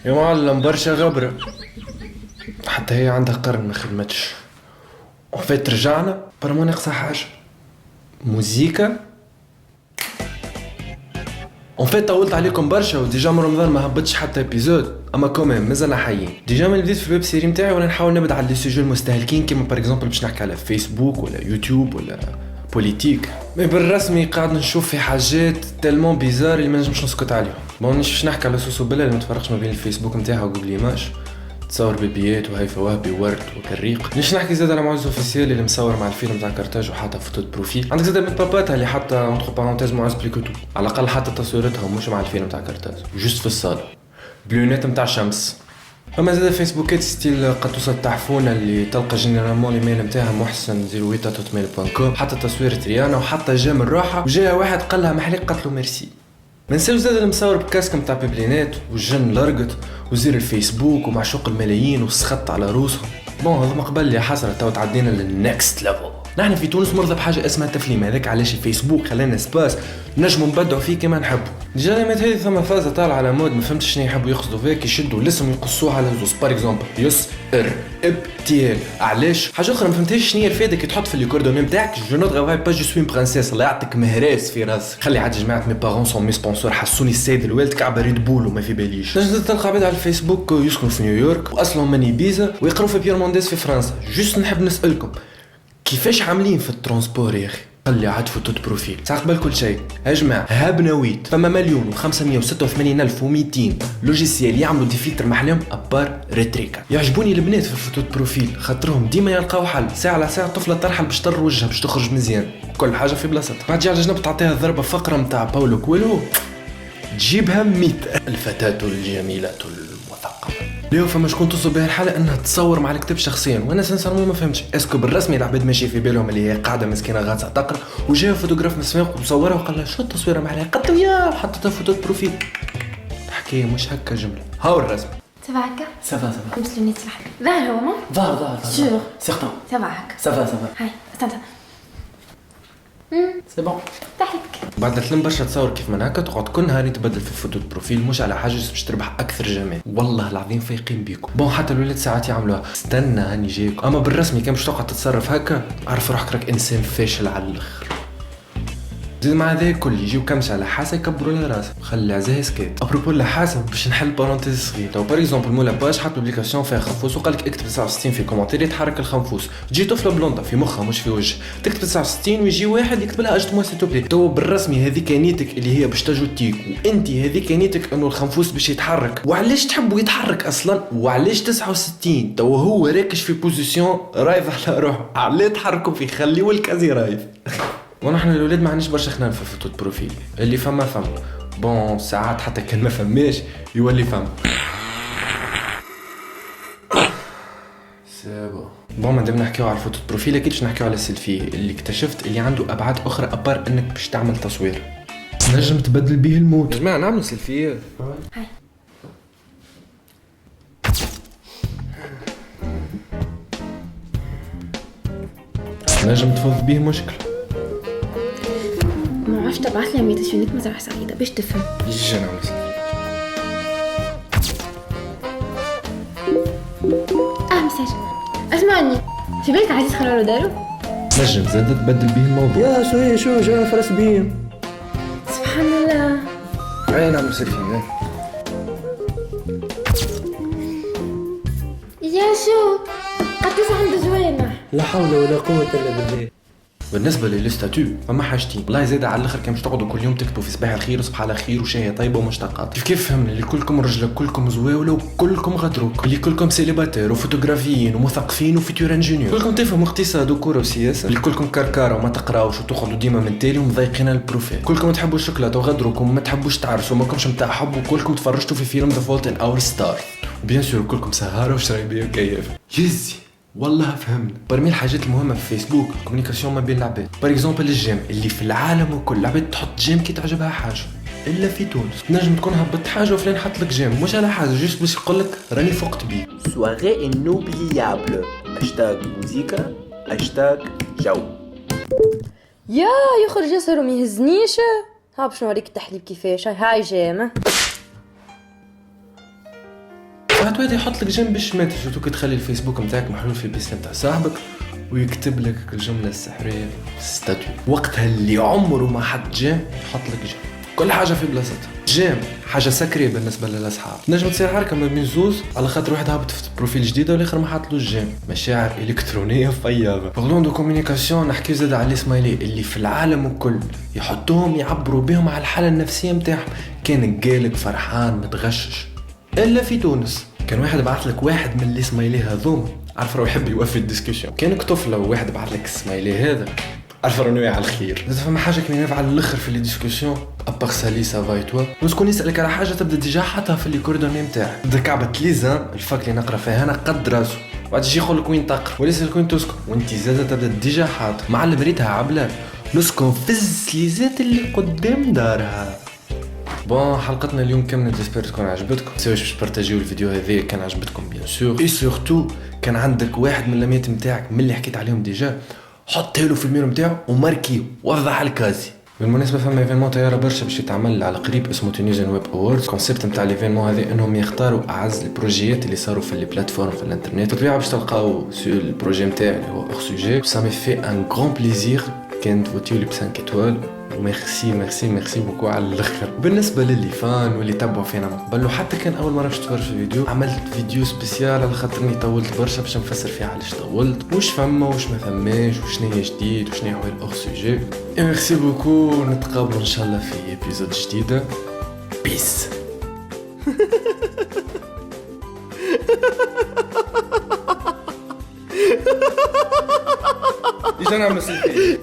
يا معلم برشا غبرة، حتى هي عندها قرن ما خدمتش. وفات رجعنا برا ناقصة حاجة، موزيكا. وفات طولت عليكم برشا وديجا من رمضان ما هبطش حتى ابيزود، اما كومين مازال حيين. ديجا من بديت في الويب سيري نتاعي وانا نحاول نبدا على لي سوجي المستهلكين، كيما باغ اكزومبل باش نحكي على فيسبوك ولا يوتيوب ولا بوليتيك. مي بالرسمي قاعد نشوف في حاجات تالمون بيزار اللي ما نجمش نسكت عليهم. بون باش نحكي على سوسو بلا اللي ما تفرقش ما بين الفيسبوك نتاعها وجوجل ايماج، تصور بيبيات وهيفا وهبي ورد وكريق. ليش نحكي زاد على معز اوفيسيال اللي مصور مع الفيلم تاع كارتاج وحاطها في توت بروفيل. عندك زاد من باباتها اللي حاطه اونتر بارونتيز معز بليكوتو، على الاقل حتى تصويرتها مش مع الفيلم تاع كارتاج وجست في الصاله بلونات نتاع شمس. اما زاد فيسبوكات ستيل قطوسه التحفونه اللي تلقى جينيرالمون الايميل نتاعها محسن 08@hotmail.com، حتى تصوير ريانا وحتى جا من الراحه وجاها واحد قال لها محليك قالت له ميرسي. ما نساوش زاد المصور بكاسك نتاع بيبلينات والجن لرقت وزير الفيسبوك ومعشوق الملايين والسخط على روسهم. بون هذا مقبل يا حسرة تو تعدينا للنكست ليفل. نحن في تونس مرضى بحاجه اسمها تفليم، هذاك علاش الفيسبوك خلانا سباس نجموا نبدعوا فيه كما نحبوا. ديجا لما هذه ثم فازه طالعه على مود ما فهمتش شنو يحبوا يقصدوا فيك، يشدوا الاسم ويقصوه على زوز. باغ اكزومبل يس ار اب تي ال. علاش حاجه اخرى ما فهمتش شنو هي الفائده كي تحط في الكوردوني نتاعك جو نو ترافاي با جو سوي برانسيس. الله يعطيك مهراس في راسك. خلي عاد جماعه مي بارون سون مي سبونسور، حسوني السيد الوالد كعبه ريد بول وما في باليش. نجم تلقى عباد على الفيسبوك يسكنوا في نيويورك واصلهم من ايبيزا ويقروا في بيير مونديز في فرنسا. جوست نحب نسالكم كيفاش عاملين في الترونسبور يا اخي؟ خلي عاد في توت بروفيل ساعة قبل كل شيء يا جماعة. هابنويت فما 1,586,200 لوجيسيال يعملوا دي فلتر محلاهم ابار ريتريكا. يعجبوني البنات في توت بروفيل خاطرهم ديما يلقاو حل، ساعة على ساعة طفلة ترحل باش تر وجهها باش تخرج مزيان، كل حاجة في بلاصتها. ما تجي على جنب تعطيها ضربة فقرة متاع باولو كويلو تجيبها 100. الفتاة الجميلة المثقفة. اليوم فما شكون توصل بها الحالة انها تصور مع الكتاب شخصيا، وانا سنسرمون ما فهمتش اسكو بالرسمي العباد ماشي في بالهم اللي هي قاعده مسكينه غاصه تقرا وجاء فوتوغراف مسواق وصورها وقال لها شو التصويره معلها، قالت له يا حطيتها في فوتو بروفيل. الحكايه مش هكا جمله. هاو الرسم سافا هكا سافا مسلوني تصبح ظاهر هو ما ظهر سيغ سيغتون سافا هكا سافا هاي استنى سي بون. تحلك بعد تلم برشا تصور كيف من هكا تقعد كل نهار تبدل في فوتو بروفيل، مش على حاجه باش تربح اكثر جمال. والله العظيم فايقين بيكم. بون حتى الولاد ساعات يعملوها استنى هاني جايكم. اما بالرسمي كان باش تقعد تتصرف هكا عرف روحك راك انسان فاشل على الاخر. زيد مع ذا كل يجيو كمش على حاسه يكبروا لها راسه. خلي عزاه سكيت. ابروبو لحاسه باش نحل بارونتيز صغير. تو باغ اكزومبل مولا باج حط بوبليكاسيون فيها خنفوس وقال لك اكتب 69 في كومونتير يتحرك الخنفوس. تجي طفله بلوندا في مخها مش في وجه تكتب 69 ويجي واحد يكتب لها اجت موا سيتوبلي. تو بالرسمي هذيك نيتك اللي هي باش تجوتيك، وانت هذيك نيتك انه الخنفوس باش يتحرك. وعلاش تحبوا يتحرك اصلا؟ وعلاش 69؟ تو هو راكش في بوزيسيون رايض على روحه، علاش تحركوا فيه؟ خليوا الكازي رايض. ونحن الاولاد ما عندناش برشا خنان في الفوتو بروفيل، اللي فما بون ساعات حتى كان ما فماش يولي فما. سابو بون ما دام نحكيو على الفوتو بروفيل اكيد باش نحكيو على السيلفي اللي اكتشفت اللي عنده ابعاد اخرى ابار انك باش تعمل تصوير نجم تبدل به المود. يا جماعه نعملوا سيلفي. هاي نجم تفوض به مشكل. ما عرفت تبعث لي ميتاسيونيت مزرعة سعيدة باش تفهم. يجي نعمل سيلفي. مساج اسمعني في بالك عزيز خلالو دارو نجم زاد تبدل به الموضوع. يا شو جا فرس بيم. سبحان الله. اي نعمل سيلفي. يا شو قديش عنده زوينة. لا حول ولا قوة الا بالله. بالنسبه للستاتيو فما حاجتين والله زاد على الاخر كان باش تقعدوا كل يوم تكتبوا في صباح الخير وصباح على خير وشاي طيبه ومشتقات. كيف فهمنا اللي كلكم رجله كلكم زواوله وكلكم غدروك، اللي كلكم سيليباتير وفوتوغرافيين ومثقفين وفيتور انجينيور، كلكم تفهموا اقتصاد وكوره وسياسه، اللي كلكم كركاره وما تقراوش وتاخذوا ديما من تالي ومضايقين البروفيل، كلكم تحبوا الشوكولاته وغدروكم وما تحبوش تعرسوا وماكمش نتاع حب، وكلكم تفرجتوا في فيلم ذا فولت ان اور ستار، وبيان سور كلكم سهاره وشرايبيه وكيف. يزي والله فهمنا. برمي الحاجات المهمه في فيسبوك الكوميونيكاسيون ما بين العباد. باغ اكزومبل الجيم اللي في العالم وكل العباد تحط جيم كي تعجبها حاجه، الا في تونس نجم تكون هبطت حاجه وفلان حط لك جيم مش على حاجه جوست باش يقول لك راني فقت بيه. سواري انوبليابل هاشتاغ موزيكا هاشتاغ جو. يا يخرج ياسر وما يهزنيش. ها باش نوريك التحليب كيفاش. هاي جيم واحد يحط لك جيم باش ما تجوك تخلي الفيسبوك نتاعك محلول في البيسين نتاع صاحبك ويكتب لك الجمله السحريه ستاتيو. وقتها اللي عمره ما حط جيم يحط لك جيم. كل حاجه في بلاصتها. جيم حاجه سكريه بالنسبه للاصحاب. نجم تصير حركه ما بين زوز على خاطر واحد هابط في بروفيل جديد والاخر ما حطلوش جيم. مشاعر الكترونيه فياضه. بغلون دو كومونيكاسيون نحكي زاد على السمايلي اللي في العالم الكل يحطوهم يعبروا بهم على الحاله النفسيه نتاعهم. كان قالك فرحان متغشش الا في تونس كان واحد بعث لك واحد من السمايلي هذوم عارف راه يحب يوفي الديسكوسيون. كانك طفله وواحد بعث لك السمايلي هذا عارف راه على الخير. زاد فما حاجه كي نفعل الاخر في الديسكوسيون ابار سالي سافا تو وتكون يسالك على حاجه تبدا ديجا حاطها في الكوردوني نتاعك. تبدا كعبه ليزان الفاك اللي نقرا فيها انا قد راسو بعد يجي يقول لك وين تقرا وليس وين تسكن وانت زاد تبدا ديجا حاط معلم ريتها عبله نسكن في السليزات اللي قدام دارها. بون حلقتنا اليوم كملت جيسبر تكون عجبتكم. تنساوش باش تبارطاجيو الفيديو هذا كان عجبتكم بيان سور اي سورتو كان عندك واحد من اللميات نتاعك من اللي حكيت عليهم ديجا حطها له في الميرو نتاعو وماركيو وضح الكازي. بالمناسبه فما ايفينمون طياره برشا باش يتعمل على قريب اسمه تونيزيان ويب اووردز. الكونسيبت نتاع الايفينمون هذا انهم يختاروا اعز البروجيات اللي صاروا في البلاتفورم في الانترنت. بالطبيعه باش تلقاو البروجي نتاعي اللي هو اور سوجي سا مي في ان غران بليزير كان فوتيو لي ب 5 ايطوال وميرسي ميرسي ميرسي بوكو على الاخر. بالنسبه للي فان واللي تبعوا فينا من قبل وحتى كان اول مره باش تتفرج في الفيديو عملت فيديو سبيسيال على خاطرني طولت برشا باش نفسر فيها علاش طولت واش فما واش ما فماش وشنو هي جديد وشنو هي حوايج اور سوجي. ميرسي بوكو نتقابلوا ان شاء الله في ايبيزود جديده. بيس. ايش انا عم نسلك